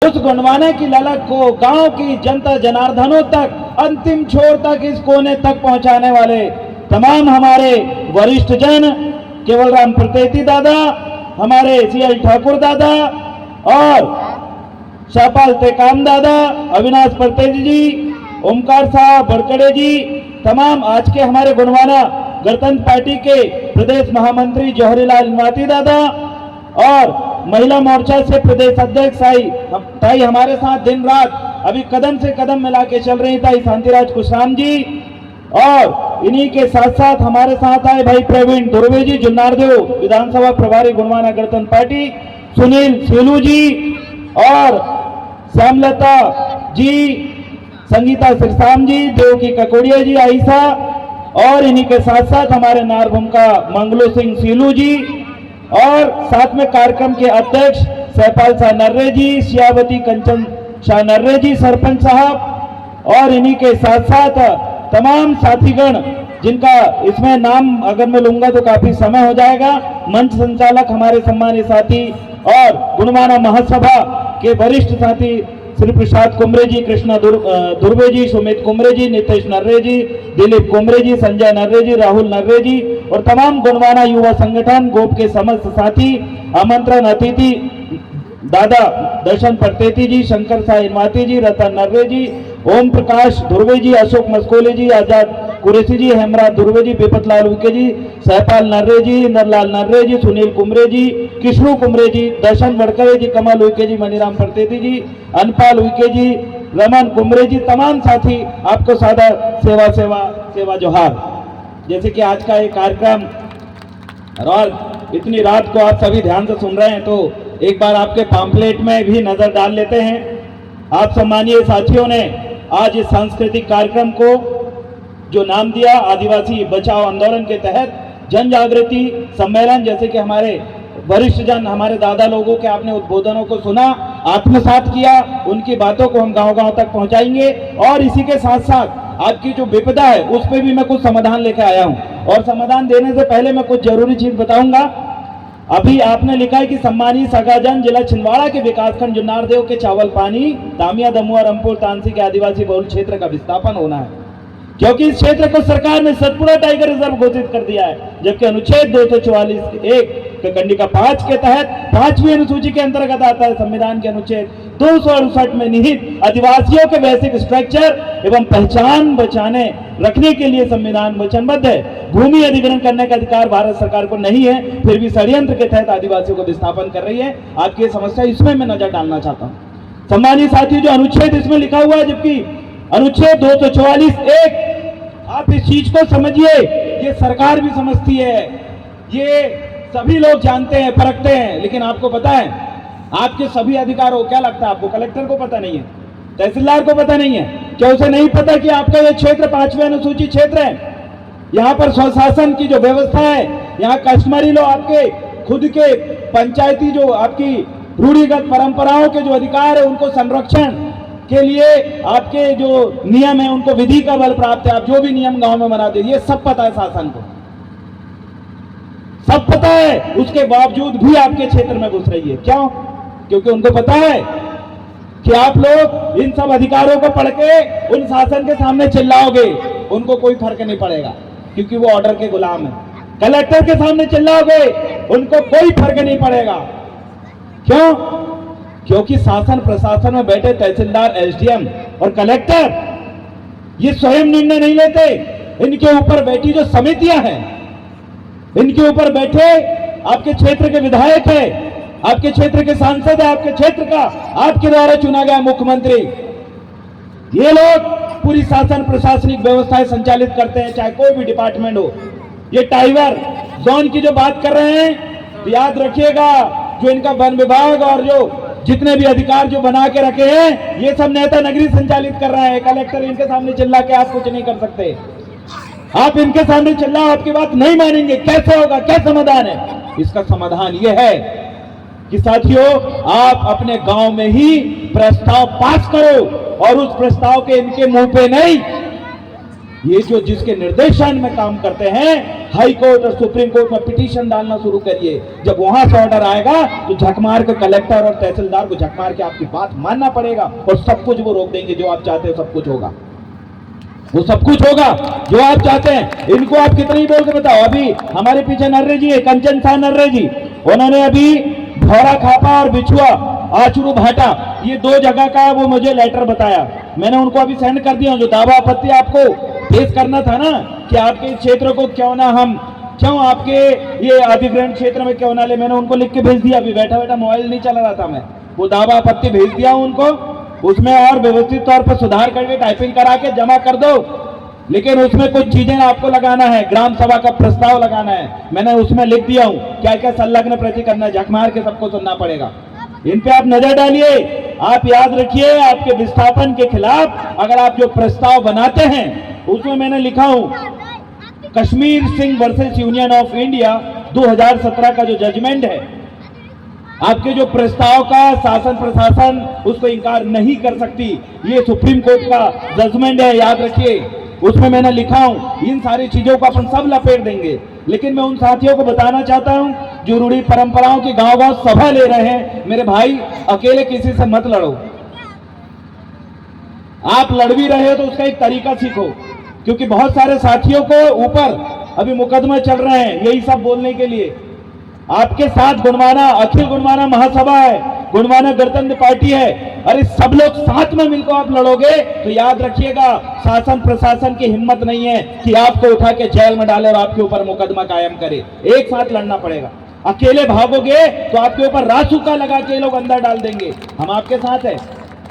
उस गुणवाना की ललक को गांव की जनता जनार्दनों तक, अंतिम छोर तक, इस कोने तक पहुंचाने वाले तमाम हमारे वरिष्ठ जन, केवलराम प्रतेती दादा, हमारे CL ठाकुर दादा और शाहपाल टेकाम दादा, अविनाश प्रतेती जी, ओमकार साहब बड़कड़े जी, तमाम आज के हमारे गुणवाना गणतंत्र पार्टी के प्रदेश महामंत्री जौहरीलाल इनवाती दादा और महिला मोर्चा से प्रदेश अध्यक्ष ताई हमारे साथ दिन रात अभी कदम से कदम मिला के चल रही ताई शांतिराज कुशराम जी, और इन्हीं के साथ साथ हमारे साथ आए भाई प्रवीण दुर्वे जी, जुन्नारदेव विधानसभा प्रभारी गुणवाना गणतंत्र पार्टी, सुनील सेलू जी और श्यामलता जी, संगीता सिरसाम जी, देवकी ककोड़िया जी, आयशा, और इन्हीं के साथ साथ हमारे नारभूम का मंगलू सिंह सीलू जी, और साथ में कार्यक्रम के अध्यक्ष सहपाल शाह नर्रे जी, श्यावती कंचन शाह नर्रे जी सरपंच साहब, और इन्हीं के साथ साथ तमाम साथीगण जिनका इसमें नाम अगर मैं लूंगा तो काफी समय हो जाएगा, मंच संचालक हमारे सम्मानित साथी और गुणवाना महासभा के वरिष्ठ साथी श्री प्रसाद कुमरे जी, कृष्णा दुर्वे जी, सुमित कुमरे जी, नितेश नर्रे जी, दिलीप कुमरे जी, संजय नर्रे जी, राहुल नर्रे जी और तमाम गुणवाना युवा संगठन गोप के समस्त साथी, आमंत्रण अतिथि दादा दर्शन प्रतेती जी, शंकर साह इनवाती जी, रतन नर्रे जी, ओम प्रकाश दुर्वे जी, अशोक मस्कोले जी, आजाद कुरेशी जी, हेमराज दुर्वे जी, विपत लाल उइके जी, सहपाल नर्रे जी, इंदरलाल नर्रे जी, सुनील कुमरे जी, किशनु कुमरे जी, दर्शन वड़करे जी, कमल उइके जी, मनीराम प्रतेती जी, अनपाल उइके जी, रमन कुमरे जी, तमाम साथी आपको सादा सेवा सेवा सेवा जोहार। जैसे कि आज का ये कार्यक्रम और इतनी रात को आप सभी ध्यान से सुन रहे हैं, तो एक बार आपके पैम्फलेट में भी नजर डाल लेते हैं। आप सम्मानीय साथियों ने आज इस सांस्कृतिक कार्यक्रम को जो नाम दिया आदिवासी बचाओ आंदोलन के तहत जन जागृति सम्मेलन, जैसे कि हमारे वरिष्ठ जन, हमारे दादा लोगों के आपने उद्बोधनों को सुना, आत्मसात किया, उनकी बातों को हम गांव-गांव तक पहुंचाएंगे। और इसी के साथ साथ आपकी जो विपदा है उस पर भी मैं कुछ समाधान लेकर आया हूं, और समाधान देने से पहले मैं कुछ जरूरी चीज बताऊंगा। अभी आपने लिखा है कि सम्मानित सगाजन, जिला छिंदवाड़ा के विकासखंड जुन्नारदेव के चावल पानी, तामिया, दमुआ, रामपुर, तानसी के आदिवासी बहुल क्षेत्र का विस्थापन होना है, क्योंकि इस क्षेत्र को सरकार ने सतपुड़ा टाइगर रिजर्व घोषित कर दिया है, जबकि अनुच्छेद 244(1) कंडिका 5 के तहत 5वीं अनुसूची के अंतर्गत आता है। संविधान के अनुच्छेद 268 में निहित आदिवासियों के बेसिक स्ट्रक्चर एवं पहचान बचाने रखने के लिए संविधान वचनबद्ध है। भूमि अधिग्रहण करने का अधिकार भारत सरकार को नहीं है, फिर भी षड्यंत्र के तहत आदिवासियों को विस्थापन कर रही है। आपकी ये समस्या, इसमें मैं नजर डालना चाहता हूँ। सम्मानित साथियों, जो अनुच्छेद इसमें लिखा हुआ है, जबकि अनुच्छेद 244(1), आप इस चीज को समझिए, ये सरकार भी समझती है, ये सभी लोग जानते हैं, परखते हैं, लेकिन आपको पता है आपके सभी अधिकारों, क्या लगता है आपको, कलेक्टर को पता नहीं है, तहसीलदार को पता नहीं है, क्या उसे नहीं पता कि आपका ये क्षेत्र 5वीं अनुसूचित क्षेत्र है? यहाँ पर स्वशासन की जो व्यवस्था है, यहाँ कस्टमरी लो, आपके खुद के पंचायती जो आपकी रूढ़िगत परंपराओं के जो अधिकार है, उनको संरक्षण के लिए आपके जो नियम है, उनको विधि का बल प्राप्त है। आप जो भी नियम गांव में बनाते हैं, ये सब पता है शासन को, सब पता है, उसके बावजूद भी आपके क्षेत्र में घुस रही है। क्यों? क्योंकि उनको पता है कि आप लोग इन सब अधिकारों को पढ़ के उन शासन के सामने चिल्लाओगे, उनको कोई फर्क नहीं पड़ेगा, क्योंकि वो ऑर्डर के गुलाम है। कलेक्टर के सामने चिल्लाओगे, उनको कोई फर्क नहीं पड़ेगा। क्यों? क्योंकि शासन प्रशासन में बैठे तहसीलदार, SDM और कलेक्टर ये स्वयं निर्णय नहीं लेते, इनके ऊपर बैठी जो समितियां हैं, इनके ऊपर बैठे आपके क्षेत्र के विधायक है, आपके क्षेत्र के सांसद है, आपके क्षेत्र का आपके द्वारा चुना गया मुख्यमंत्री, ये लोग पूरी शासन प्रशासनिक व्यवस्थाएं संचालित करते हैं, चाहे कोई भी डिपार्टमेंट हो। ये टाइगर जोन की जो बात कर रहे हैं, तो याद रखिएगा, जो इनका वन विभाग और जो जितने भी अधिकार जो बना के रखे हैं, ये सब नेता नगरी संचालित कर रहा है। कलेक्टर इनके सामने चिल्ला के आप कुछ नहीं कर सकते, आप इनके सामने चिल्लाओ, आपकी बात नहीं मानेंगे। कैसे होगा? क्या समाधान है? इसका समाधान यह है कि साथियों, आप अपने गांव में ही प्रस्ताव पास करो, और उस प्रस्ताव के इनके मुंह पे नहीं, ये जो जिसके निर्देशन में काम करते हैं, हाई कोर्ट और सुप्रीम कोर्ट में पिटीशन डालना शुरू करिए। जब वहां से ऑर्डर आएगा तो झक मार के कलेक्टर और तहसीलदार को झक मार के आपकी बात मानना पड़ेगा और सब कुछ वो रोक देंगे। जो आप चाहते हो सब कुछ होगा, वो सब कुछ होगा जो आप चाहते हैं। इनको आप कितनी बोल के बताओ। अभी हमारे पीछे नर्रे जी है, कंचन शाह नर्रे जी, उन्होंने अभी भौरा खापा और बिछुआ आचुरू भाटा ये 2 जगह का वो मुझे लेटर बताया। मैंने उनको अभी सेंड कर दिया। जो दावा आपत्ति आपको पेश करना था ना कि आपके क्षेत्र को क्यों ना हम, क्यों आपके ये अधिग्रहण क्षेत्र में क्यों ना ले, मैंने उनको लिख के भेज दिया। अभी बैठा बैठा मोबाइल नहीं चला रहा था मैं, वो दावा आपत्ति भेज दिया उनको। उसमें और व्यवस्थित तौर पर सुधार करके टाइपिंग करा के जमा कर दो। लेकिन उसमें कुछ चीजें आपको लगाना है, ग्राम सभा का प्रस्ताव लगाना है। मैंने उसमें लिख दिया हूं क्या क्या संलग्न प्रति करना है, झक मार के सबको सुनना पड़ेगा। इन पे आप नजर डालिए। आप याद रखिए, आपके विस्थापन के खिलाफ अगर आप जो प्रस्ताव बनाते हैं उसमें मैंने लिखा हूं Kashmir Singh versus union of India 2017 का जो जजमेंट है, आपके जो प्रस्ताव का शासन प्रशासन उसको इंकार नहीं कर सकती। ये सुप्रीम कोर्ट का जजमेंट है, याद रखिए। उसमें मैंने लिखा हूं इन सारी चीजों को अपन सब लपेट देंगे। लेकिन मैं उन साथियों को बताना चाहता हूं जो रूढ़ी परंपराओं की गांव गांव सभा ले रहे हैं, मेरे भाई अकेले किसी से मत लड़ो। आप लड़ भी रहे हो तो उसका एक तरीका सीखो, क्योंकि बहुत सारे साथियों को ऊपर अभी मुकदमे चल रहे हैं यही सब बोलने के लिए। आपके साथ गुणमाना अखिल गुणमाना महासभा है, गुणमाना गणतंत्र पार्टी है। अरे सब लोग साथ में मिलकर आप लड़ोगे तो याद रखिएगा शासन प्रशासन की हिम्मत नहीं है कि आपको उठा के जेल में डाले और आपके ऊपर मुकदमा कायम करे। एक साथ लड़ना पड़ेगा। अकेले भागोगे तो आपके ऊपर रासुका लगा के लोग अंदर डाल देंगे। हम आपके साथ हैं,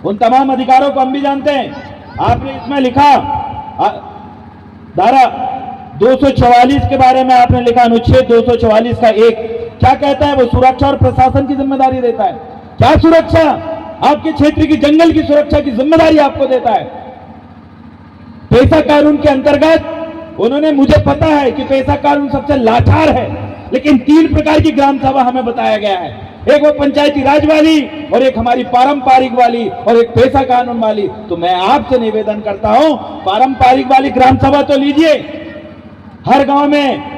उन तमाम अधिकारों को हम भी जानते हैं। आपने इसमें लिखा धारा 244 के बारे में आपने लिखा, अनुच्छेद 244 का 1 क्या कहता है? वो सुरक्षा और प्रशासन की जिम्मेदारी देता है। क्या सुरक्षा? आपके क्षेत्र की जंगल की सुरक्षा की जिम्मेदारी आपको देता है। पेशा कानून के अंतर्गत उन्होंने, मुझे पता है कि पेशा कानून सबसे लाचार है, लेकिन 3 प्रकार की ग्राम सभा हमें बताया गया है। एक वो पंचायती राज वाली, और एक हमारी पारंपरिक वाली, और एक पेशा कानून वाली। तो मैं आपसे निवेदन करता हूं, पारंपरिक वाली ग्राम सभा तो लीजिए, हर गांव में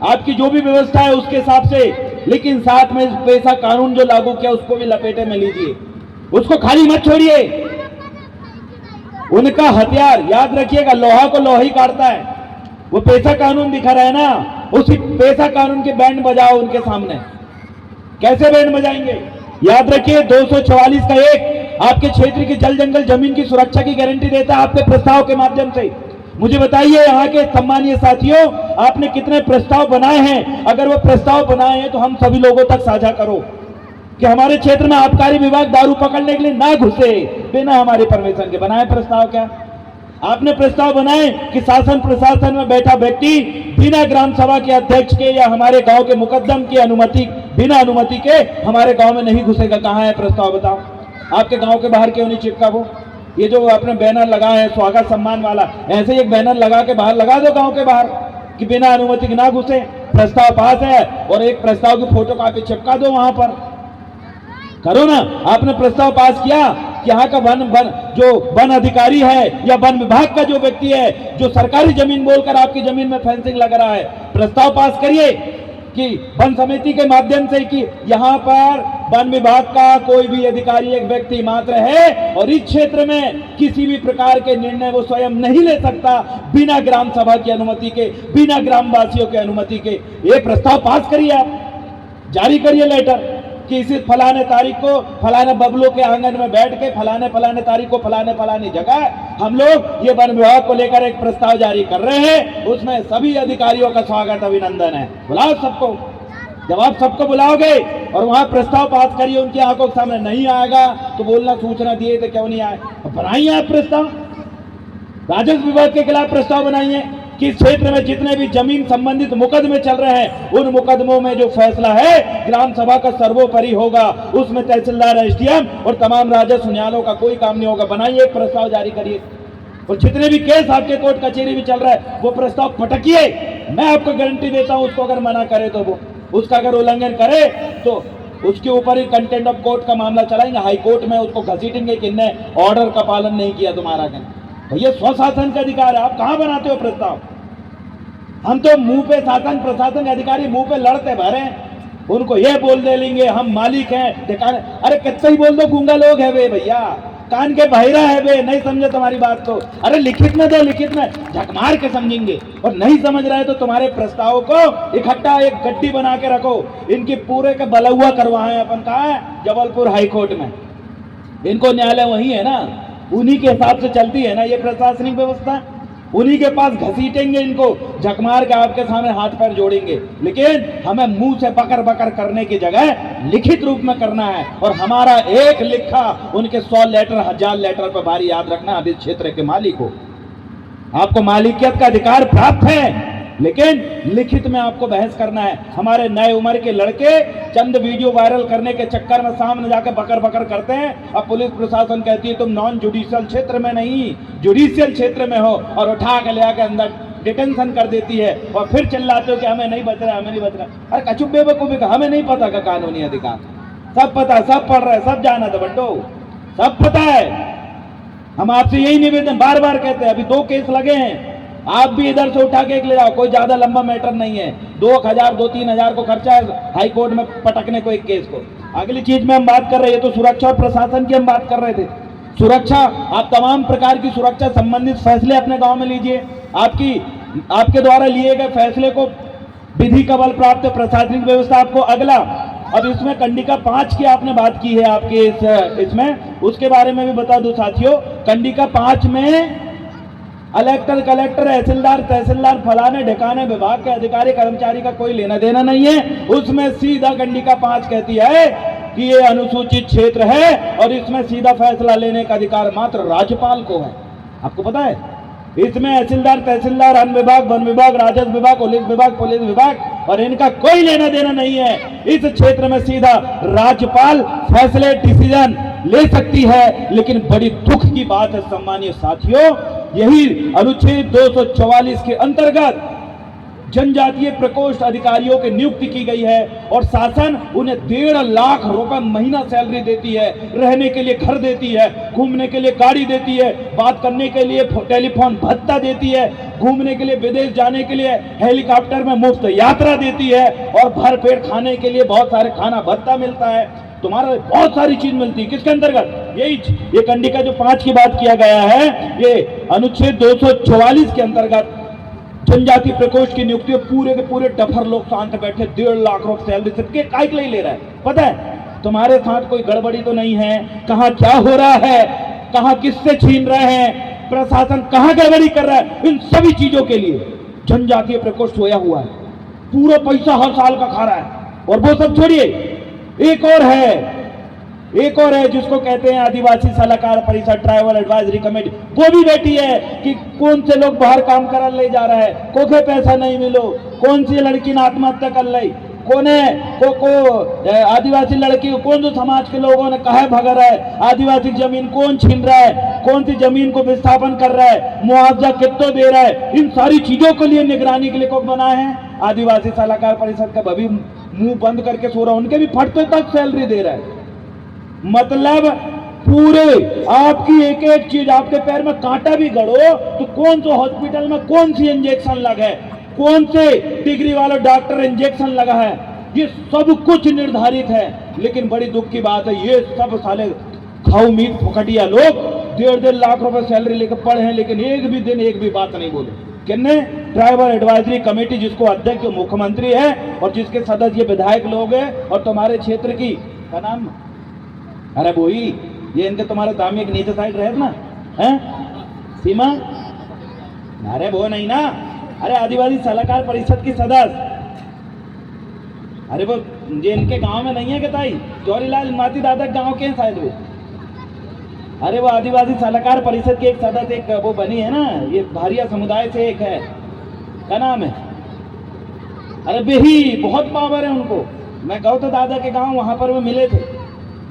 आपकी जो भी व्यवस्था है उसके हिसाब से, लेकिन साथ में पेशा कानून जो लागू किया उसको भी लपेटे में लीजिए, उसको खाली मत छोड़िए। उनका हथियार याद रखिएगा, लोहा को लोहा ही काटता है। वो पेशा कानून दिखा रहा है ना, उसी पेशा कानून के बैंड बजाओ उनके सामने। कैसे बैंड बजाएंगे? याद रखिए 244 का 1 आपके क्षेत्र की जल जंगल जमीन की सुरक्षा की गारंटी देता है आपके प्रस्ताव के माध्यम से। मुझे बताइए यहाँ के सम्मानीय साथियों, आपने कितने प्रस्ताव बनाए हैं? अगर वो प्रस्ताव बनाए हैं तो हम सभी लोगों तक साझा करो कि हमारे क्षेत्र में आबकारी विभाग दारू पकड़ने के लिए ना घुसे बिना हमारे परमिशन के। बनाए प्रस्ताव क्या? आपने प्रस्ताव बनाए कि शासन प्रशासन में बैठा व्यक्ति बिना ग्राम सभा के अध्यक्ष के या हमारे गांव के मुकद्दम की अनुमति, बिना अनुमति के हमारे गांव में नहीं घुसेगा। कहां है प्रस्ताव? बताओ। आपके गांव के बाहर क्यों नहीं चिपका वो? ये जो आपने बैनर लगाए हैं स्वागत सम्मान वाला, ऐसे ही एक बैनर लगा के बाहर लगा दो गांव के बाहर कि बिना अनुमति के ना घुसे। प्रस्ताव पास है और एक प्रस्ताव की फोटो कॉपी चिपका दो वहां पर। करो ना। आपने प्रस्ताव पास किया कि यहाँ का जो वन अधिकारी है या वन विभाग का जो व्यक्ति है जो सरकारी जमीन बोलकर आपकी जमीन में फेंसिंग लग रहा है, प्रस्ताव पास करिए कि वन समिति के माध्यम से कि यहाँ पर वन विभाग का कोई भी अधिकारी एक व्यक्ति मात्र है और इस क्षेत्र में किसी भी प्रकार के निर्णय वो स्वयं नहीं ले सकता बिना ग्राम सभा की अनुमति के, बिना ग्रामवासियों की अनुमति के। ये प्रस्ताव पास करिए, आप जारी करिए लेटर कि इसी फलाने तारीख को फलाने बबलू के आंगन में बैठ के फलाने तारीख को फलाने जगह हम लोग ये वन विभाग को लेकर एक प्रस्ताव जारी कर रहे हैं। उसमें सभी अधिकारियों का स्वागत अभिनंदन है। बुलाओ सबको। जब आप सबको बुलाओगे और वहां प्रस्ताव पास करिए, उनकी आंखों के सामने नहीं आएगा तो बोलना सूचना दिए थे क्यों नहीं आए। बनाइए आप प्रस्ताव, राजस्व विभाग के खिलाफ प्रस्ताव बनाइए कि इस क्षेत्र में जितने भी जमीन संबंधित मुकदमे चल रहे हैं उन मुकदमों में जो फैसला है ग्राम सभा का सर्वोपरि होगा। उसमें तहसीलदार, एसडीएम और तमाम राजस्व न्यायालयों का कोई काम नहीं होगा। बनाइए एक प्रस्ताव जारी करिए और जितने भी केस आपके कोर्ट कचहरी में चल रहा है वो प्रस्ताव पटकिए। मैं आपको गारंटी देता हूं उसको अगर मना करे तो वो, उसका अगर उल्लंघन करे तो उसके ऊपर ही कंटेंट ऑफ कोर्ट का मामला चलाएंगे, हाई कोर्ट में उसको घसीटेंगे कि ने ऑर्डर का पालन नहीं किया तुम्हारा। भैया स्वशासन का अधिकार है, आप कहां बनाते हो प्रस्ताव? हम तो मुंह पे शासन प्रशासन के अधिकारी मुंह पे लड़ते भरे, उनको ये बोल दे लेंगे हम मालिक हैं दिखाने। अरे कितना ही बोल दो, गूंगा लोग है वे भैया, कान के बहिरा है वे, नहीं समझे तुम्हारी बात को। अरे लिखित में दो, लिखित में झक मार के समझेंगे। और नहीं समझ रहे तो तुम्हारे प्रस्तावों को इकट्ठा एक गड्डी बना के रखो, इनकी पूरे का बलौआ करवाएं अपन। कहा है? जबलपुर हाईकोर्ट में। इनको न्यायालय वही है ना, उन्हीं के हिसाब से चलती है ना ये प्रशासनिक व्यवस्था, उन्हीं के पास घसीटेंगे इनको, झक मार के आपके सामने हाथ पैर जोड़ेंगे। लेकिन हमें मुंह से बकर बकर करने की जगह लिखित रूप में करना है, और हमारा एक लिखा उनके 100 लेटर 1000 लेटर पर भारी याद रखना। अब इस क्षेत्र के मालिक हो, आपको मालिकियत का अधिकार प्राप्त है, लेकिन लिखित में आपको बहस करना है। हमारे नए उम्र के लड़के चंद वीडियो वायरल करने के चक्कर में सामने जाकर बकर बकर करते हैं। अब पुलिस प्रशासन कहती है तुम नॉन जुडिशियल क्षेत्र में नहीं जुडिशियल क्षेत्र में हो, और उठा के ले आकर अंदर डिटेंशन कर देती है, और फिर चिल्लाते हो कि हमें नहीं बच रहा, हमें नहीं बच रहा। अरे कचुप बेवकूफी का, हमें नहीं पता का कानूनी अधिकार? सब पता, सब पढ़ रहे, सब जाना था बड्डो, सब पता है। हम आपसे यही निवेदन बार बार कहते हैं, अभी 2 केस लगे हैं, आप भी इधर से उठा के एक ले जाओ, कोई ज्यादा लंबा मैटर नहीं है। 2,000 2-3 हजार को खर्चा है हाई कोर्ट में पटकने को एक केस को। अगली चीज में हम बात कर रहे हैं, तो सुरक्षा और प्रशासन की हम बात कर रहे थे। सुरक्षा, आप तमाम प्रकार की सुरक्षा संबंधित फैसले अपने गांव में लीजिए। आपके द्वारा लिए गए फैसले को विधि का बल प्राप्त प्रशासनिक व्यवस्था आपको अगला। अब इसमें कंडिका 5 की आपने बात की है आपके इसमें, उसके बारे में भी बता दूं साथियों। कंडिका 5 में कलेक्टर तहसीलदार फलाने ढिकाने विभाग के अधिकारी कर्मचारी का कोई लेना देना नहीं है। उसमें सीधा कंडिका 5 कहती है कि ये अनुसूचित क्षेत्र है और इसमें सीधा फैसला लेने का अधिकार मात्र राज्यपाल को है। आपको पता है, इसमें तहसीलदार वन विभाग राजस्व विभाग पुलिस विभाग और इनका कोई लेना देना नहीं है। इस क्षेत्र में सीधा राज्यपाल फैसले डिसीजन ले सकती है। लेकिन बड़ी दुख की बात है सम्मानीय साथियों, यही अनुच्छेद 244 के अंतर्गत जनजातीय प्रकोष्ठ अधिकारियों की नियुक्ति की गई है, और शासन उन्हें 1.5 लाख रुपए महीना सैलरी देती है, रहने के लिए घर देती है, घूमने के लिए गाड़ी देती है, बात करने के लिए टेलीफोन भत्ता देती है, घूमने के लिए विदेश जाने के लिए हेलीकॉप्टर में मुफ्त यात्रा देती है, और भर पेट खाने के लिए बहुत सारे खाना भत्ता मिलता है। तुम्हारा बहुत सारी चीज मिलती है। किसके अंतर्गत? ये कंडिका जो 5 की बात किया गया है, ये अनुच्छेद 244 के अंतर्गत जनजाति प्रकोष्ठ की नियुक्ति पूरे के पूरे टफर लोग शांत बैठे 1.5 लाख रुपए सैलरी सबके काय के लिए ले रहा है। पता है तुम्हारे साथ कोई गड़बड़ी तो नहीं है? कहां क्या हो रहा है, कहां किससे छीन रहे हैं, प्रशासन कहां गड़बड़ी कर रहा है, इन सभी चीजों के लिए जनजातीय प्रकोष्ठ सोया हुआ है, पूरा पैसा हर साल का खा रहा है। और वो सब छोड़िए, एक और है जिसको कहते हैं आदिवासी सलाहकार परिषद ट्राइबल एडवाइजरी कमेटी। वो भी बैठी है कि कौन से लोग बाहर काम कर ले जा रहा है, कोखे पैसा नहीं मिलो, कौन सी लड़की ने आत्महत्या कर ली, कौन है को आदिवासी लड़की को कौन से समाज के लोगों ने कहा भगा रहा है, आदिवासी जमीन कौन छीन रहा है, कौन सी जमीन को विस्थापन कर रहा है, मुआवजा कितना दे रहा है। इन सारी चीजों के लिए निगरानी के लिए कौन बना है? आदिवासी सलाहकार परिषद का भी मुंह बंद करके सो रहा, उनके भी फटते तक सैलरी दे रहा है। मतलब पूरे आपकी एक एक चीज, आपके पैर में कांटा भी गड़ो तो कौन से हॉस्पिटल में कौन सी इंजेक्शन लगा है, कौन से डिग्री वाला डॉक्टर इंजेक्शन लगा है, ये सब कुछ निर्धारित है। लेकिन बड़ी दुख की बात है, ये सब साले खाऊ मीट फुकटिया लोग 1.5 लाख रुपए सैलरी लेकर पड़े हैं, लेकिन एक भी दिन एक भी बात नहीं बोले। किन्ने? ट्राइबल एडवाइजरी कमेटी, जिसको अध्यक्ष मुख्यमंत्री है और जिसके सदस्य विधायक लोग हैं, और तुम्हारे क्षेत्र की क्या नाम, अरे वही ये इनके तुम्हारे दामी के नीचे साइड रहे ना, हैं सीमा, अरे वो नहीं ना, अरे आदिवासी सलाहकार परिषद की सदस्य, अरे वो ये इनके गांव में नहीं है क्या ताई? जौहरीलाल माती दादा गांव के हैं शायद वो। अरे वो आदिवासी सलाहकार परिषद के एक सदस्य, एक वो बनी है ना, ये भारिया समुदाय से एक है, क्या नाम है, अरे बेही, बहुत पावर है उनको। मैं गौतम दादा के गांव वहां पर वो मिले थे,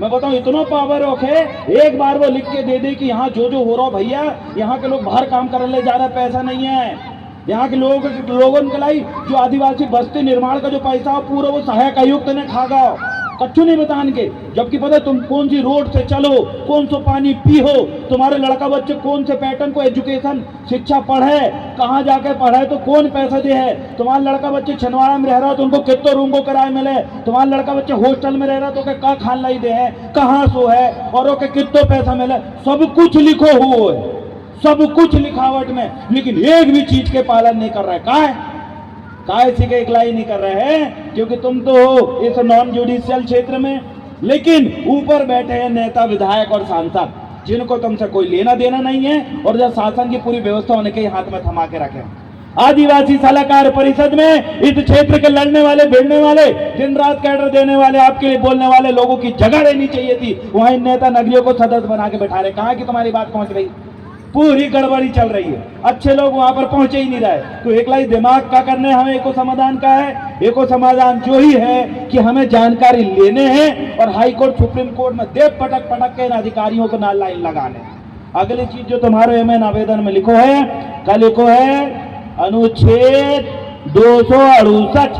मैं बताऊं इतना पावर है, एक बार वो लिख के दे दे कि यहाँ जो हो रहा भैया, यहाँ के लोग बाहर काम करने जा रहे, पैसा नहीं है, यहाँ के लोगों के लाई जो आदिवासी बस्ती निर्माण का जो पैसा पूरा वो सहायक आयुक्त ने खा गया। कच्छु नहीं बतान के, जबकि पता तुम कौन सी रोड से चलो, कौन सा पानी पियो, तुम्हारे लड़का बच्चे कौन से पैटर्न को एजुकेशन शिक्षा पढ़े, कहाँ जाके पढ़े तो कौन पैसा दे है, तुम्हारा लड़का बच्चे छिंदवाड़ा में रह रहा तो उनको कितने रूम को किराए मिले, तुम्हारा लड़का बच्चे हॉस्टल में रह रहा तो क्या खान लाई दे है, कहाँ सो है और ओके कितने पैसा मिले, सब कुछ लिखो हुआ है, सब कुछ लिखावट में, लेकिन एक भी चीज के पालन नहीं कर रहा है। काय से के इकलाई नहीं कर रहे हैं, क्योंकि तुम तो हो इस नॉन जुडिशियल क्षेत्र में, लेकिन ऊपर बैठे हैं नेता विधायक और सांसद जिनको तुमसे कोई लेना देना नहीं है, और जब शासन की पूरी व्यवस्था उनके हाथ में थमा के रखे। आदिवासी सलाहकार परिषद में इस क्षेत्र के लड़ने वाले, भिड़ने वाले, दिन रात कैडर देने वाले, आपके लिए बोलने वाले लोगों की जगह रहनी चाहिए थी, वहीं नेता नगरियों को सदस्य बना के बैठा रहे। कहाँ की तुम्हारी बात पहुंच रही, पूरी गड़बड़ी चल रही है, अच्छे लोग वहां पर पहुंचे ही नहीं रहे। तो एकला ही दिमाग का करने हमें एको समाधान का है, एको समाधान जो ही है कि हमें जानकारी लेने हैं और हाई कोर्ट सुप्रीम कोर्ट में दे पटक पटक के इन अधिकारियों को नाल लाइन लगाने। अगली चीज जो तुम्हारे में आवेदन में लिखो है, क्या लिखो है, अनुच्छेद 268,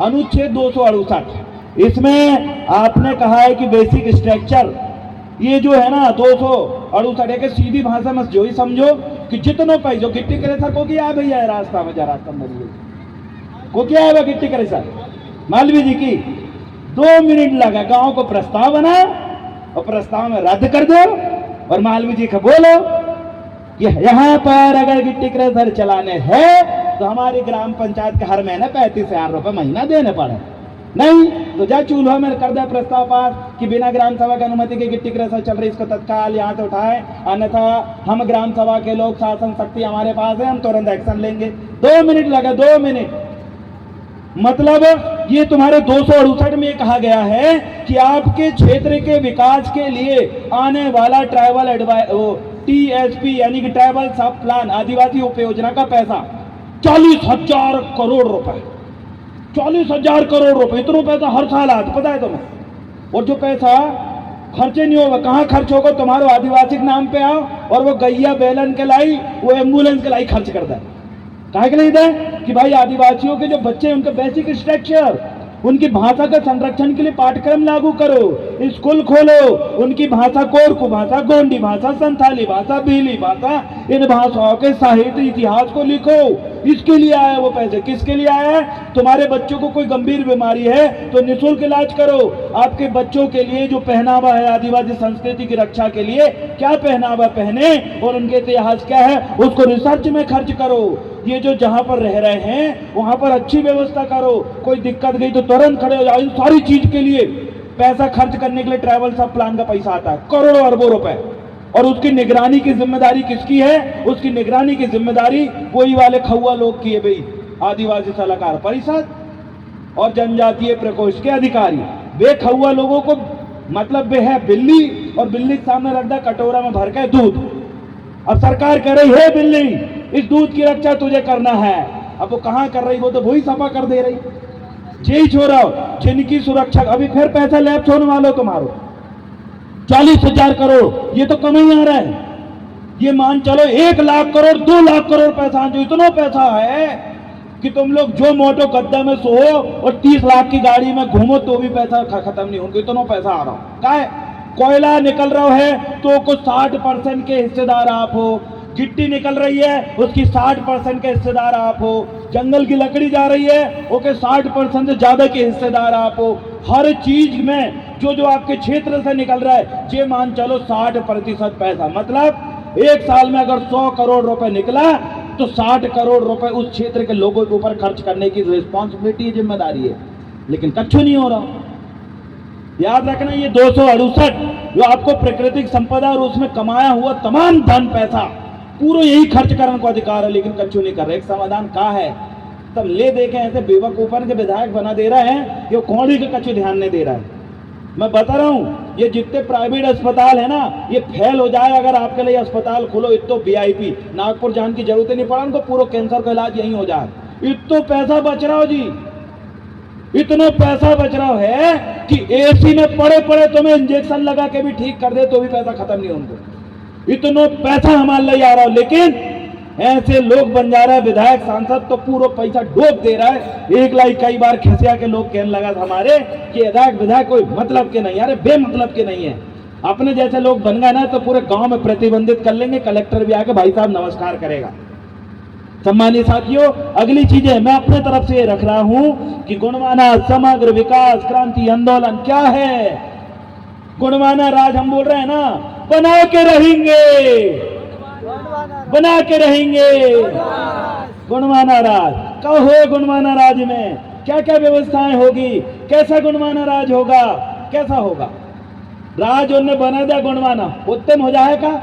अनुच्छेद 268, इसमें आपने कहा है कि बेसिक स्ट्रक्चर, ये जो है ना 268 के सीधी भाषा में जो ही समझो कि जितनों पैसों गिट्टी क्रेशर को किया है भैया रास्ता में, जा रास्ता में को क्या है गिट्टी क्रेशर मालवीय जी की 2 मिनट लगा, गांव को प्रस्ताव बना और प्रस्ताव में रद्द कर दो और मालवीय जी को बोलो कि यहाँ पर अगर गिट्टी क्रेशर चलाने हैं तो हमारी ग्राम पंचायत के हर महीने 35,000 रुपए महीना देने पड़े, नहीं तो जा चूल्हा में कर दे प्रस्ताव पास कि बिना ग्राम सभा की अनुमति के गिट्टी क्रेशर चल रही, इसको तत्काल यहाँ से उठाए, अन्यथा हम ग्राम सभा के लोग, शासन शक्ति हमारे पास है, हम तुरंत एक्शन लेंगे। 2 मिनट लगा, 2 मिनट, मतलब ये तुम्हारे 268 में कहा गया है कि आपके क्षेत्र के विकास के लिए आने वाला ट्राइबल TSP यानी कि ट्राइबल सब प्लान, आदिवासी उप योजना का पैसा 40,000 करोड़ रुपए, 40,000 करोड़ रुपए, इतना पैसा हर साल आता, पता है तुम्हें। और जो पैसा खर्चे नहीं होगा, कहाँ खर्च होगा, तुम्हारे आदिवासी के नाम पे आओ और वो गैया बैलन के लाई, वो एम्बुलेंस के लाई खर्च करता है। काहे के लिए दे कि भाई आदिवासियों के जो बच्चे उनके बेसिक स्ट्रक्चर, उनकी भाषा का संरक्षण के लिए पाठ्यक्रम लागू करो, स्कूल खोलो, उनकी भाषा कोरकू भाषा, गोंडी भाषा, संथाली भाषा, भीली भाषा, इन भाषाओं के साहित्य इतिहास को लिखो। इसके लिए आया वो पैसे, किसके लिए आया है, तुम्हारे बच्चों को कोई गंभीर बीमारी है तो निःशुल्क इलाज करो, आपके बच्चों के लिए जो पहनावा है आदिवासी संस्कृति की रक्षा के लिए क्या पहनावा पहने और उनके इतिहास क्या है उसको रिसर्च में खर्च करो। ये जो जहां पर रह रहे हैं वहां पर अच्छी व्यवस्था करो, कोई दिक्कत गई तो तुरंत खड़े हो जाओ। इन सारी चीज के लिए पैसा खर्च करने के लिए ट्रैवल सब प्लान का पैसा आता है, करोड़ों अरबों रुपए, और उसकी निगरानी की जिम्मेदारी किसकी है, उसकी निगरानी की जिम्मेदारी वही वाले खौआ लोग की है भाई, आदिवासी सलाहकार परिषद और जनजातीय प्रकोष्ठ के अधिकारी। वे खौआ लोगों को मतलब वे है बिल्ली, और बिल्ली के सामने रख दे कटोरा में भर के दूध, अब सरकार कह रही है बिल्ली इस दूध की रक्षा तुझे करना है, अब वो कहां कर रही, वो तो वही सफा कर दे रही। यही छोड़ो जिनकी सुरक्षा, अभी फिर पैसा लैब छोड़ने वालों तुम्हारो 40,000 करोड़, ये तो कम ही आ रहा है, ये मान चलो 1 लाख करोड़ 2 लाख करोड़ पैसा, जो इतना पैसा है कि तुम लोग जो मोटो गद्दा में सो और 30 लाख की गाड़ी में घूमो तो भी पैसा खत्म नहीं होगा, इतना पैसा आ रहा हो। क्या कोयला निकल रहा है तो कुछ 60% के हिस्सेदार आप हो, गिट्टी निकल रही है उसकी 60% के हिस्सेदार आप हो, जंगल की लकड़ी जा रही है ओके 60% से ज्यादा के हिस्सेदार आप हो। हर चीज में जो आपके क्षेत्र से निकल रहा है ये मान चलो 60% पैसा, मतलब 1 साल में अगर 100 करोड़ रुपए निकला तो 60 करोड़ रुपए उस क्षेत्र के लोगों के ऊपर खर्च करने की रिस्पॉन्सिबिलिटी, जिम्मेदारी है, लेकिन कच्छु नहीं हो रहा। याद रखना ये 268 जो आपको प्राकृतिक संपदा और उसमें कमाया हुआ तमाम धन पैसा पूरा यही खर्च करने को अधिकार है, लेकिन कच्छु नहीं कर रहे। एक समाधान कहा है तब ले देखे ऐसे बेवकूफन के विधायक बना दे रहे हैं कि कौड़ी के कच्छु ध्यान नहीं दे रहा है। मैं बता रहा हूँ ये जितने प्राइवेट अस्पताल है ना ये फेल हो जाए, अगर आपके लिए अस्पताल खोलो इतो VIP नागपुर जाने की जरूरत नहीं पड़ा उनको, पूरा कैंसर का इलाज यहीं हो जाए, इतो पैसा बच रहा हो जी, इतना पैसा बच रहा है कि AC में पड़े पड़े तुम्हें इंजेक्शन लगा के भी ठीक कर दे तो भी पैसा खत्म नहीं होगा, इतना पैसा हमारे लिए आ रहा हो। लेकिन ऐसे लोग बंजारा विधायक सांसद तो पूरा पैसा डूब दे रहा है। एक लाख कई बार खिसिया के लोग कहने लगा था हमारे कि विधायक कोई मतलब के नहीं, अरे बेमतलब के नहीं है। अपने जैसे लोग बन गए ना तो पूरे गांव में प्रतिबंधित कर लेंगे, कलेक्टर भी आके भाई साहब नमस्कार करेगा। सम्मानीय साथियों, अगली चीजें मैं अपने तरफ से रख रहा हूं कि गुणवाना समग्र विकास क्रांति आंदोलन क्या है। गुणवाना राज हम बोल रहे हैं ना, बना के रहेंगे, बना के रहेंगे गुणवाना राज। कहो गुणवाना राज में क्या क्या व्यवस्थाएं होगी, कैसा गुणवाना राज होगा, कैसा होगा राज। उन्हें बना दिया गुणवाना, उत्तम हो जाएगा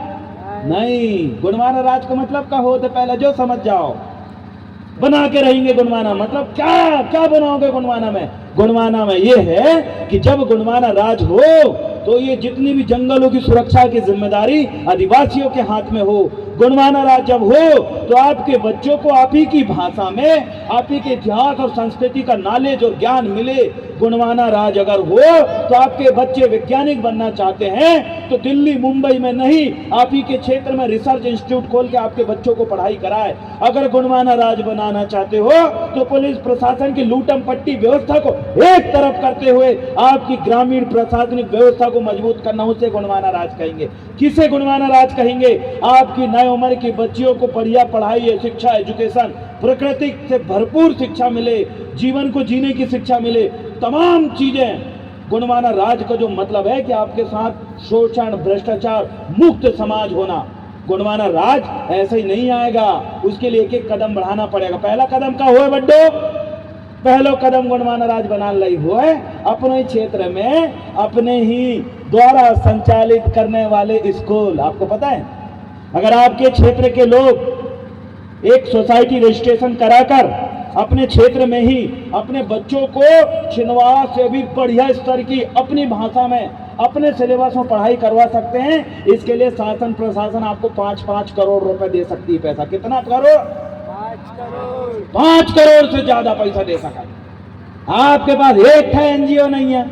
नहीं। गुणवाना राज का मतलब क्या होता है, पहले जो समझ जाओ। बना के रहेंगे गुणवाना मतलब क्या क्या बनाओगे गुणवाना में। गुणवाना में ये है कि जब गुणवाना राज हो तो ये जितनी भी जंगलों की सुरक्षा की जिम्मेदारी आदिवासियों के हाथ में हो। गुणवाना राज जब हो तो आपके बच्चों को आप ही की भाषा में, आप ही के इतिहास और संस्कृति का नॉलेज और ज्ञान मिले। गुणवाना राज अगर हो तो आपके बच्चे वैज्ञानिक बनना चाहते हैं तो दिल्ली मुंबई में नहीं, आप ही के क्षेत्र में रिसर्च इंस्टीट्यूट खोल के आपके बच्चों को पढ़ाई कराए। अगर गुणवाना राज बनाना चाहते हो तो पुलिस प्रशासन की लूटम पट्टी व्यवस्था को एक तरफ करते हुए आपकी ग्रामीण प्रशासनिक व्यवस्था को मजबूत करना, उसे गुणवाना राज कहेंगे। किसे गुणवाना राज कहेंगे? आपकी नए उम्र की बच्चियों को बढ़िया पढ़ाई, शिक्षा, एजुकेशन, प्रकृति से भरपूर शिक्षा मिले, जीवन को जीने की शिक्षा मिले, तमाम चीजें। गुणवाना राज का जो मतलब है कि आपके साथ शोषण भ्रष्टाचार मुक्त समाज होना। गुणवाना राज ऐसे ही नहीं आएगा, उसके लिए एक एक कदम बढ़ाना पड़ेगा। पहला कदम का हुआ बड्डो, पहलो कदम गुणवाना राज बना ली हुआ है अपने ही क्षेत्र में, अपने ही द्वारा संचालित करने वाले स्कूल। आपको पता है, अगर आपके क्षेत्र के लोग एक सोसाइटी रजिस्ट्रेशन कराकर अपने क्षेत्र में ही अपने बच्चों को छिंदवाड़ा से भी बढ़िया स्तर की अपनी भाषा में अपने सिलेबस में पढ़ाई करवा सकते हैं, इसके लिए शासन प्रशासन आपको 5-5 करोड़ रुपए दे सकती है। पैसा कितना करोड़? 5 करोड़ से ज्यादा पैसा दे सका। आपके पास एक था एनजीओ नहीं है,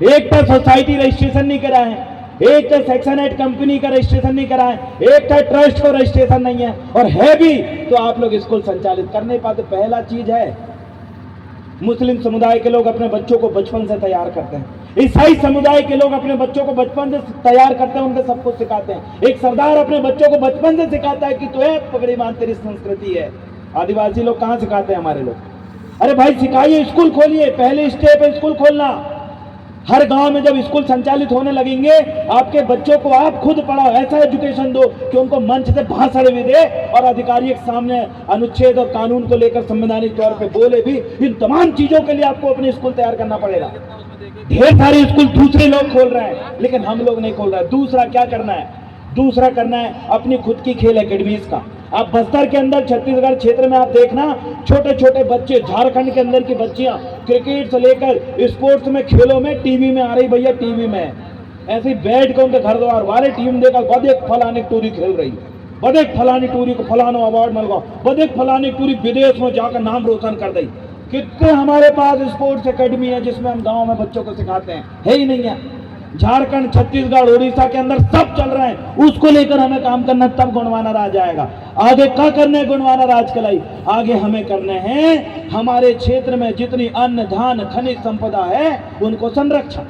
एक था सोसाइटी रजिस्ट्रेशन नहीं करा है, एक तो सेक्शन 8 कंपनी का रजिस्ट्रेशन नहीं करा है, एक था ट्रस्ट का रजिस्ट्रेशन नहीं है, और है भी तो आप लोग स्कूल संचालित कर नहीं पाते। पहला चीज है, मुस्लिम समुदाय के लोग अपने बच्चों को बचपन से तैयार करते हैं, ईसाई समुदाय के लोग अपने बच्चों को बचपन से तैयार करते हैं, उनको सब कुछ सिखाते हैं। एक सरदार अपने बच्चों को बचपन से सिखाता है कि तू है पगड़ी बांध, तेरी संस्कृति है। आदिवासी लोग कहाँ सिखाते हैं हमारे लोग? अरे भाई सिखाइए, स्कूल खोलिए, पहले स्टेप है स्कूल खोलना। हर गांव में जब स्कूल संचालित होने लगेंगे, आपके बच्चों को आप खुद पढ़ाओ, ऐसा एजुकेशन दो कि उनको मंच से भाषण भी दे और अधिकारी के सामने अनुच्छेद और कानून को लेकर संवैधानिक तौर पे बोले भी। इन तमाम चीजों के लिए आपको अपने स्कूल तैयार करना पड़ेगा। ढेर सारे स्कूल दूसरे लोग खोल रहे हैं, लेकिन हम लोग नहीं खोल रहे हैं। दूसरा क्या करना है? दूसरा करना है अपनी खुद की खेल एकेडमीज का। आप बस्तर के अंदर, छत्तीसगढ़ क्षेत्र में आप देखना, छोटे छोटे बच्चे, झारखंड के अंदर की बच्चियां क्रिकेट से लेकर स्पोर्ट्स में, खेलों में टीवी में आ रही। भैया टीवी में ऐसे बैठ कर उनके घर द्वार वाले टीम देखा, बदेक फलानी टूरी खेल रही, बदेक फलानी टूरी को फलाना अवार्ड मिल गया, बदेक फलानी टूरी विदेश में जाकर नाम रोशन कर दी। कितने हमारे पास स्पोर्ट्स एकेडमी है जिसमें हम गाँव में बच्चों को सिखाते हैं? है ही नहीं है। झारखंड, छत्तीसगढ़, उड़ीसा के अंदर सब चल रहे हैं, उसको लेकर हमें काम करना, तब गुणवाना राज आएगा। आगे क्या करना है गुणवाना राज के लिए? आगे हमें करने हैं हमारे क्षेत्र में जितनी अन्न, धान, खनिज संपदा है उनको संरक्षण।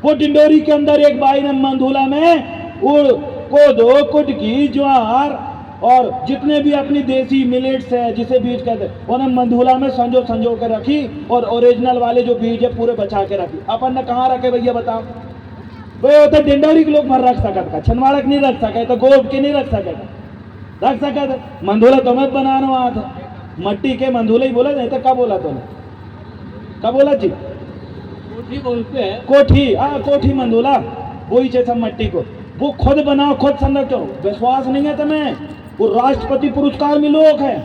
वो डिंडोरी के अंदर एक बाई ने मंधुला में कोदो, कुटकी, ज्वार और जितने भी अपनी देसी मिलेट्स है, जिसे बीज कहते हैं, उन्हें मंधुला में संजो के रखी और ओरिजिनल वाले जो बीज है पूरे बचा के रखी। अपन ने कहाँ रखे भैया बताओ? वो होता डिंडोरी के लोग मर रख सकता, छिंदवाड़ा नहीं रख सके, तो गोब के नहीं रख सके, रख सके थे। मंधुला तुम्हें बनाना वहां था, मट्टी के मंधुला ही बोला, नहीं तो क्या बोला तुमने? क्या बोला जी? कोठी बोलते हैं, कोठी। हाँ, कोठी मंधुला, वही से सब मट्टी को वो खुद बनाओ, खुद संरक्षो। विश्वास नहीं है तुम्हें? वो राष्ट्रपति पुरस्कार में लोग है,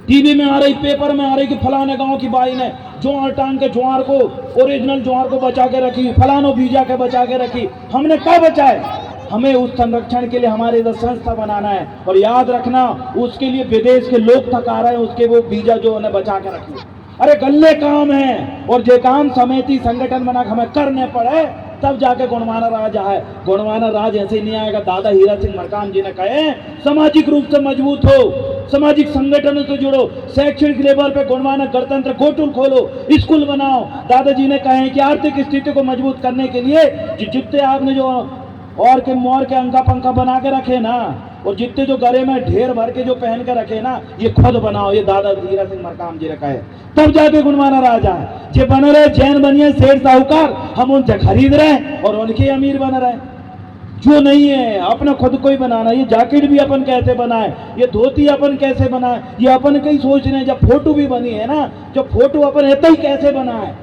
टीवी में आ रही, पेपर में आ रही कि फलाने गांव की बाई ने ज्वार टांग के ज्वार को, ओरिजिनल ज्वार को बचा के रखी, फलानो बीजा के बचा के रखी। हमने क्या बचाए? हमें उस संरक्षण के लिए हमारे इधर संस्था बनाना है, और याद रखना उसके लिए विदेश के लोग थक आ रहे हैं, उसके वो बीजा जो उन्हें बचा के रखी। अरे गल्ले काम है, और जो काम समिति संगठन बना हमें करने पड़े तब जाके गुणवाना राज है। गुणवाना राज ऐसे ही नहीं आएगा। दादा हीरा सिंह मरकाम जी ने कहे सामाजिक रूप से मजबूत हो, सामाजिक संगठनों से जुड़ो, शैक्षणिक लेवल पे गुणवाना गणतंत्र गोटुल खोलो, स्कूल बनाओ। दादाजी ने कहे कि आर्थिक स्थिति को मजबूत करने के लिए जितने आपने जो और के मोर के अंका पंखा बना के रखे ना, और जितने जो गले में ढेर भर के जो पहन के रखे ना, ये खुद बनाओ। ये दादा हीरा सिंह मरकाम जी ने कहे, तब जाके गुणवाना राज है। जे बन रहे जैन बनिए सेठ साहूकार, हम उनसे खरीद रहे हैं और उनके अमीर बन रहे हैं। जो नहीं है अपना खुद को ही बनाना। ये जैकेट भी अपन कैसे बनाए, ये धोती अपन कैसे बनाए, ये अपन कहीं सोच रहे हैं। जब फोटो भी बनी है ना, जब फोटो अपन ऐसे ही कैसे बनाए,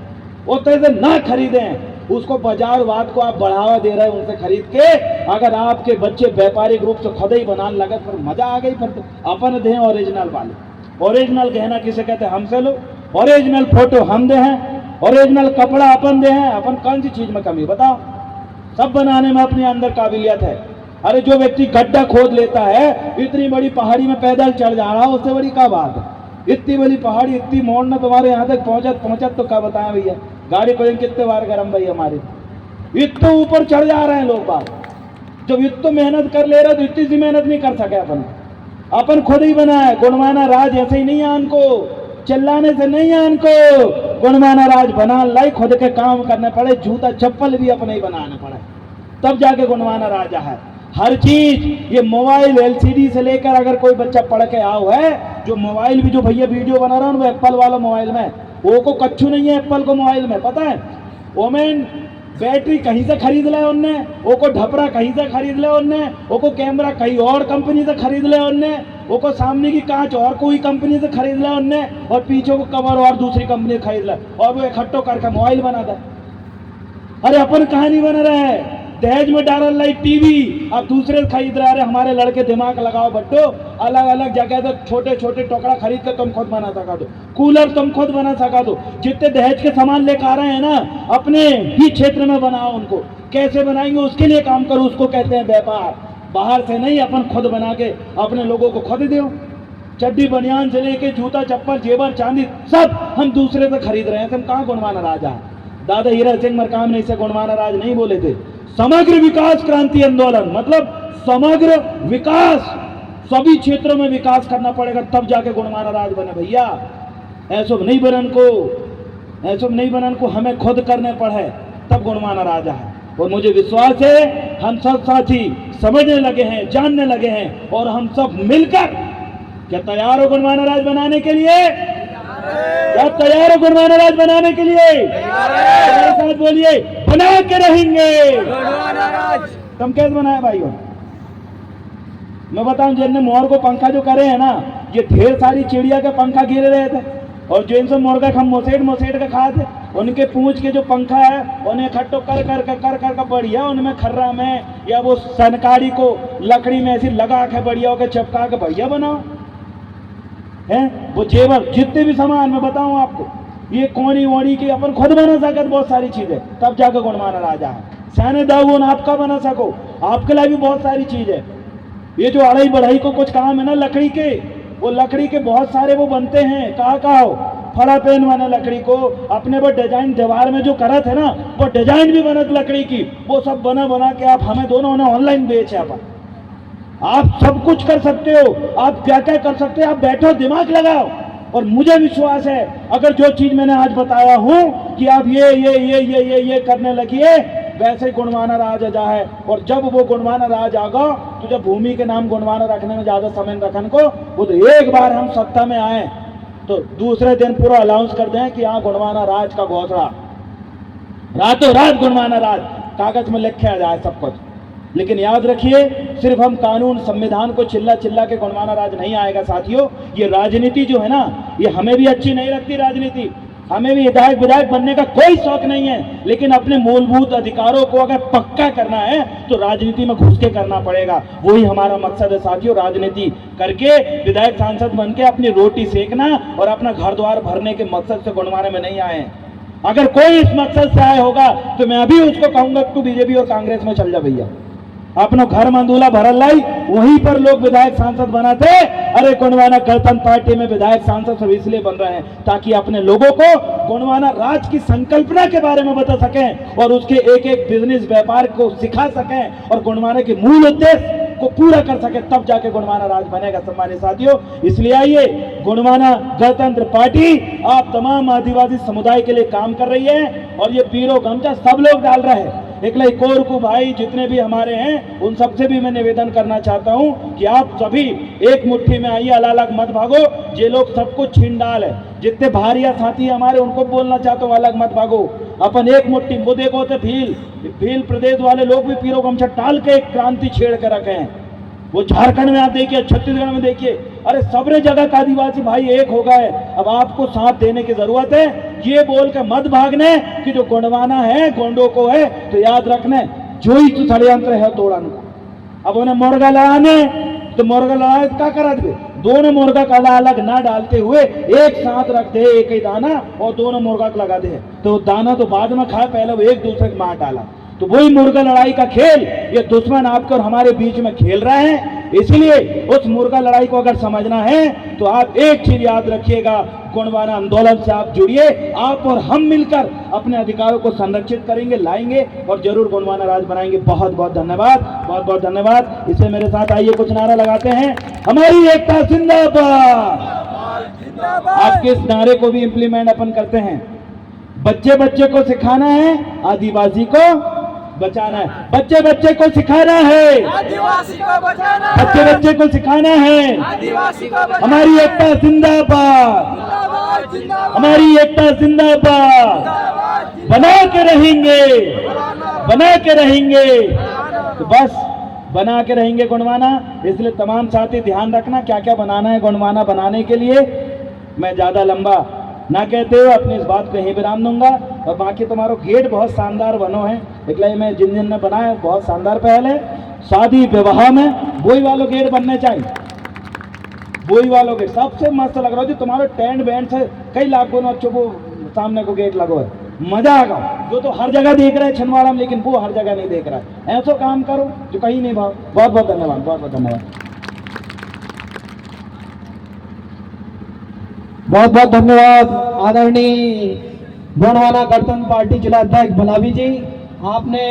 वो कैसे ना खरीदें, उसको बाजारवाद को आप बढ़ावा दे रहे हैं उनसे खरीद के। अगर आपके बच्चे व्यापारिक रूप से खुद ही बनाने लगे फिर मजा आ गई। फिर तो अपन दें ओरिजिनल वाले। ओरिजिनल गहना किसे कहते हैं? हमसे लो। ओरिजिनल फोटो हम दे हैं, ओरिजिनल कपड़ा अपन दे हैं। अपन कौन सी चीज में कमी बताओ? सब बनाने में अपने अंदर काबिलियत है। अरे जो व्यक्ति गड्ढा खोद लेता है, इतनी बड़ी पहाड़ी में पैदल चढ़ जा रहा है, उससे बड़ी क्या बात है? इतनी बड़ी पहाड़ी, इतनी मोड़ना तुम्हारे यहाँ तक पहुंचत तो क्या बताएं भैया? गाड़ी को कितने बार गरम भाई हमारी, इतने ऊपर चढ़ जा रहे हैं लोग बात। जब इतनी मेहनत कर ले रहे तो इतनी सी मेहनत नहीं कर सके अपन खुद ही बनाए। गुणवाना राज ऐसे ही नहीं आन को, चिल्लाने से नहीं आन को। गुणवाना राज बना लाई, खुद के काम करने पड़े, जूता चप्पल भी अपने ही बनाने पड़े, तब जाके गुणवाना राज है। हर चीज, ये मोबाइल एलसीडी से लेकर अगर कोई बच्चा पढ़ के आओ है, जो मोबाइल भी जो भैया वीडियो बना रहा है वो एप्पल वाला मोबाइल में, वो को कच्चू नहीं है एप्पल को मोबाइल में, पता है? ओमेन बैटरी कहीं से खरीद ले उनने, वो को ढपरा कहीं से खरीद ले उनने, वो को कैमरा कहीं और कंपनी से खरीद ले उनने, वो को सामने की कांच और कोई कंपनी से खरीद ले उनने, और पीछे को कवर और दूसरी कंपनी से खरीद ले, और वो इकट्ठो करके मोबाइल बना दे। अरे अपन कहानी बना रहे हैं, दहेज में डाल लाई टीवी, अब दूसरे खरीद रहे। हमारे लड़के दिमाग लगाओ बट्टो, अलग अलग जगह से छोटे छोटे टुकड़ा खरीद कर तुम खुद बना सका दो, कूलर तुम खुद बना सका दो। जितने दहेज के सामान लेकर आ रहे हैं ना, अपने ही क्षेत्र में बनाओ उनको। कैसे बनाएंगे उसके लिए काम करो, उसको कहते हैं व्यापार। बाहर से नहीं, अपन खुद बना के अपने लोगों को खुद दो। चड्डी बनियान से लेके जूता चप्पल जेवर चांदी सब हम दूसरे से खरीद रहे हैं। हम कहाँ गुणवाना राज है? दादा हीरा सिंह मरकाम ने इसे गुणवाना राज नहीं बोले थे। समग्र विकास क्रांति आंदोलन मतलब समग्र विकास, सभी क्षेत्रों में विकास करना पड़ेगा, तब जाके गुणवाना राज बने भैया। ऐसा नहीं बनन को, ऐसा नहीं बनन को हमें खुद करने पड़े, तब गुणवाना राज है। और मुझे विश्वास है हम सब साथी समझने लगे हैं, जानने लगे हैं, और हम सब मिलकर क्या तैयार हो गुणवाना राज बनाने के लिए? क्या तैयार हो गुणवाना राज बनाने के लिए? मेरे साथ बोलिए, बना के रहेंगे गुणवाना राज। तुम कैसे बनाए भाइयों? मैं बताऊं, जिनने मोर को पंखा जो करे है ना, ये ढेर सारी चिड़िया के पंखा गिरे रहे थे, और जिनसे मुर्गा हम मोसेट के खाए थे, उनके पूंछ के जो पंखा है उन्हें इकट्ठो कर बढ़िया उनमें खर्रा में या वो सनकारी को लकड़ी में ऐसी लगा के बढ़िया होकर चिपका के बढ़िया बनाओ हैं। वो जेवर जितने भी सामान मैं बताऊं आपको, ये कोनी वोनी की अपन खुद बना सकते, बहुत सारी चीजें, तब जाकर गुणवाना राजा है। सैने दाऊन आपका बना सको, आपके लिए भी बहुत सारी चीज है। ये जो अढ़ाई बढ़ाई को कुछ काम है ना लकड़ी के, वो लकड़ी के बहुत सारे वो बनते हैं। कहा हो फड़ा पेन बना लकड़ी को, अपने वो डिजाइन दीवार में जो करा थे ना, वो डिजाइन भी बनत लकड़ी की, वो सब बना के आप हमें दोनों ने ऑनलाइन बेचे। आप सब कुछ कर सकते हो, आप क्या क्या कर सकते हो, आप बैठो दिमाग लगाओ। और मुझे विश्वास है अगर जो चीज मैंने आज बताया हूं कि आप ये करने लगिए, वैसे ही गुणवाना राज आ जाए। और जब वो गुणवाना राज आगा तो जब भूमि के नाम गुणवाना रखने में ज्यादा समय रखने को, वो तो एक बार हम सत्ता में आए तो दूसरे दिन पूरा अनाउंस कर दें कि यहाँ गुणवाना राज का घोषणा, रातों रात गुणवाना राज कागज में लिखा जाए सब कुछ। लेकिन याद रखिए, सिर्फ हम कानून संविधान को चिल्ला के गुणवाना राज नहीं आएगा साथियों। ये राजनीति जो है ना, ये हमें भी अच्छी नहीं लगती राजनीति, हमें भी विधायक बनने का कोई शौक नहीं है, लेकिन अपने मूलभूत अधिकारों को अगर पक्का करना है तो राजनीति में घुस के करना पड़ेगा। वही हमारा मकसद है साथियों, राजनीति करके विधायक सांसद बन के अपनी रोटी सेकना और अपना घर द्वार भरने के मकसद से गुणवाने में नहीं आए। अगर कोई इस मकसद से आया होगा तो मैं अभी उसको कहूंगा तू बीजेपी और कांग्रेस में चल जा भैया, अपना घर मंदूला भरल लाई, वहीं पर लोग विधायक सांसद बनाते, अरे गोंडवाना गणतंत्र पार्टी में विधायक सांसद सब इसलिए बन रहे हैं ताकि अपने लोगों को गोंडवाना राज की संकल्पना के बारे में बता सकें और उसके एक एक बिजनेस व्यापार को सिखा सकें और गोंडवाना के मूल उद्देश्य को पूरा कर सके, तब जाके गोंडवाना राज बनेगा। सम्मानित साथियों, इसलिए आइए, गोंडवाना गणतंत्र पार्टी आप तमाम आदिवासी समुदाय के लिए काम कर रही है और ये पीरो गमछा सब लोग डाल रहे हैं। एकलाई कोरकू भाई जितने भी हमारे हैं उन सबसे भी मैं निवेदन करना चाहता हूं कि आप सभी एक मुट्ठी में आइए, अलग अलग मत भागो। जे लोग सब कुछ छीन डाल है, जितने भारिया साथी हमारे उनको बोलना चाहता हूं अलग मत भागो, अपन एक मुट्ठी। वो देखो तो भील प्रदेश वाले लोग भी पीरो गमछा डाल के एक क्रांति छेड़ के रखे हैं। वो झारखंड में आप देखिए, छत्तीसगढ़ में देखिए, अरे सबरे जगह का आदिवासी भाई एक हो गए। अब आपको साथ देने की जरूरत है। ये बोल के मत भागने कि जो गोंडवाना है गोंडो को है, तो याद रखने जो ही तो षड्यंत्र है तोड़ा। अब उन्हें मुर्गा लड़ाने तो मुर्गा लड़ाए क्या करा दे, दोनों मुर्गा का अलग ना डालते हुए एक साथ रख दे एक ही दाना और दोनों मुर्गा को लगा दे, तो दाना तो बाद में खाए, पहले वो एक दूसरे को मार डाला। तो वही मुर्गा लड़ाई का खेल ये दुश्मन आपके और हमारे बीच में खेल रहे हैं। इसलिए उस मुर्गा लड़ाई को अगर समझना है तो आप एक चीज याद रखिएगा, गोंडवाना आंदोलन से आप जुड़िए। आप और हम मिलकर अपने अधिकारों को संरक्षित करेंगे, लाएंगे और जरूर गोंडवाना राज बनाएंगे। बहुत बहुत धन्यवाद, बहुत बहुत धन्यवाद। इसे मेरे साथ आइए कुछ नारा लगाते हैं, हमारी एकता जिंदाबाद। आपके इस नारे को भी इंप्लीमेंट अपन करते हैं। बच्चे बच्चे को सिखाना है, आदिवासी को बचाना है। बच्चे बच्चे को सिखाना है, आदिवासी को बचाना है। बच्चे बच्चे को सिखाना है, आदिवासी को बचाना हमारी एकता जिंदाबाद, जिंदाबाद जिंदाबाद हमारी एकता जिंदाबाद। बना के रहेंगे, बना के रहेंगे, तो बस बना के रहेंगे गोंडवाना। इसलिए तमाम साथी ध्यान रखना क्या क्या बनाना है गोंडवाना बनाने के लिए। मैं ज्यादा लंबा ना कहते हुए अपनी इस बात को यहीं विराम दूंगा। और बाकी तुम्हारो गेट बहुत शानदार बनो है, इसलिए मैं जिन जिन ने बनाया बहुत शानदार पहल है। शादी विवाह में वही वालों गेट बनने चाहिए, वही वालों गेट सबसे मस्त लग रहा है। जो तुम्हारे टेंट बैंड से कई लाखों बच्चों को सामने को गेट लगो है, मजा आगा। जो तो हर जगह देख रहे हैं छिंदवाड़ा में, लेकिन वो हर जगह नहीं देख रहा है। ऐसा काम करो जो कहीं नहीं भाव। बहुत बहुत धन्यवाद, बहुत बहुत धन्यवाद, बहुत बहुत धन्यवाद आदरणीय गोंडवाना गणतंत्र पार्टी जिला अध्यक्ष भलावी जी। आपने